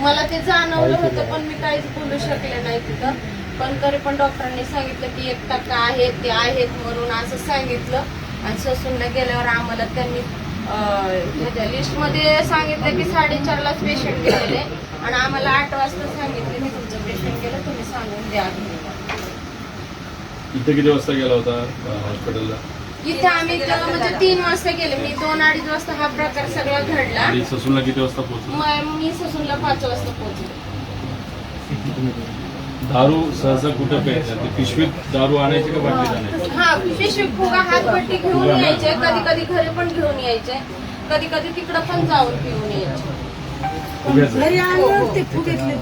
मला ते जाणवलं होतं पण मी काहीच बोलू शकले नाही तिथं. पण तरी पण डॉक्टरांनी सांगितलं की 1% आहेत ते आहेत म्हणून असं सांगितलं. आणि ससूनला गेल्यावर आम्हाला त्यांनी लिस्टमध्ये सांगितलं की 4:30लाच पेशंट गेलेले आणि आम्हाला 8 वाजता सांगितलं की तुमचं पेशंट गेलं, तुम्ही सांगून द्या. इथे किती वाजता गेला होता हॉस्पिटलला? इथे आम्ही म्हणजे 3 वाजता गेले. मी 2-2:30 वाजता हा प्रकार सगळा घडला. आणि ससूनला किती वाजता पोहोचला? मी ससूनला 5 वाजता पोहोचले. दारू सहसा कुठं प्यायचं? ते पिशवीत दारू आणायची का बाटलीत आणायची? हा, पिशवी फुगा हातपट्टी घेऊन यायचे, कधी कधी घरी पण घेऊन यायचे, कधी कधी तिकडं पण जाऊन पिऊन यायचे. घरी आणून ते फुग्यातले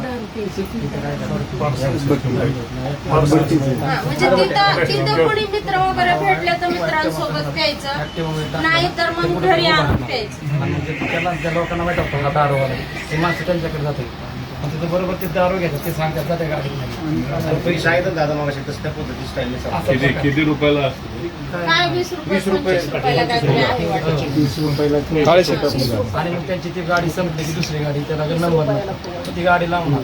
म्हणजे तिथं कोणी मित्र वगैरे भेटले तर मित्रांसोबत प्यायचं, नाही तर मग घरी आणून प्यायचं. म्हणजे त्या लोकांना माहित होतं दारूवाला ते माणसं त्यांच्याकडे जाते तिथे बरोबर ते दारू घेतात, ते सांगतात जाते गाडीमध्ये पैसे आहेत दादा मग त्या पद्धती स्टाईल किती रुपयाला असतं? काय 20 रुपये 25 रुपयाला काहीतरी आहे वाटतं. 20 रुपयाला आणि मग त्यांची ती गाडी संपली की दुसरी गाडी त्याला नंबर नाही ती गाडी लावणार.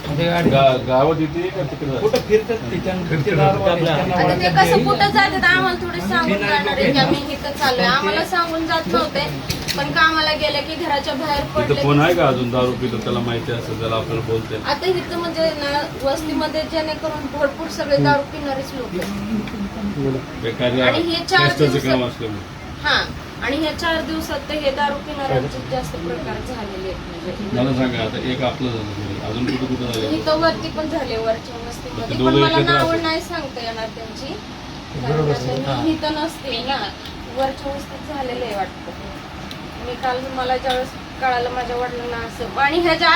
ते गाडी गावात येते का तिकडे? कुठं फिरतात ती ते दारूवाले त्यांना आता ते ओळखतात कसं नाही. कुठं जातात आम्हाला थोडी सांगून जाणार आहे की आम्ही इथं चाललोय. आम्हाला सांगून जात नव्हते, पण कामाला गेले की घराच्या बाहेर तिथं पडले. कोण आहे का अजून दारू पितो त्याला माहिती असेल, त्याला आपल्याला बोलते? आता इथं म्हणजे ना वस्तीमध्ये जेणेकरून भरपूर सगळे दारू पिणारेच लोक आहेत. एखाद्या आणि हे 4 टेस्टचं दिवसात काम असल्यामुळे. हा, आणि ह्या 4 दिवसात तर हे दारू पिणाऱ्यांचे जास्त प्रकार झालेले आहेत. मला सांगा आता एक आपलं झालं घरी. अजून कुठं झालं? इथं वरती पण झाले, वरच्या वस्तीमध्ये ते पण दोघं मला एकत्र नावं असतात? नाही सांगता येणार त्यांची, कारण आता मी इथं नसते ना, वरच्या वस्तीत झालेलं आहे वाटतं. मी काल मला ज्यावेळेस कळालं माझ्या वडिलांना असं, आणि ह्याच्या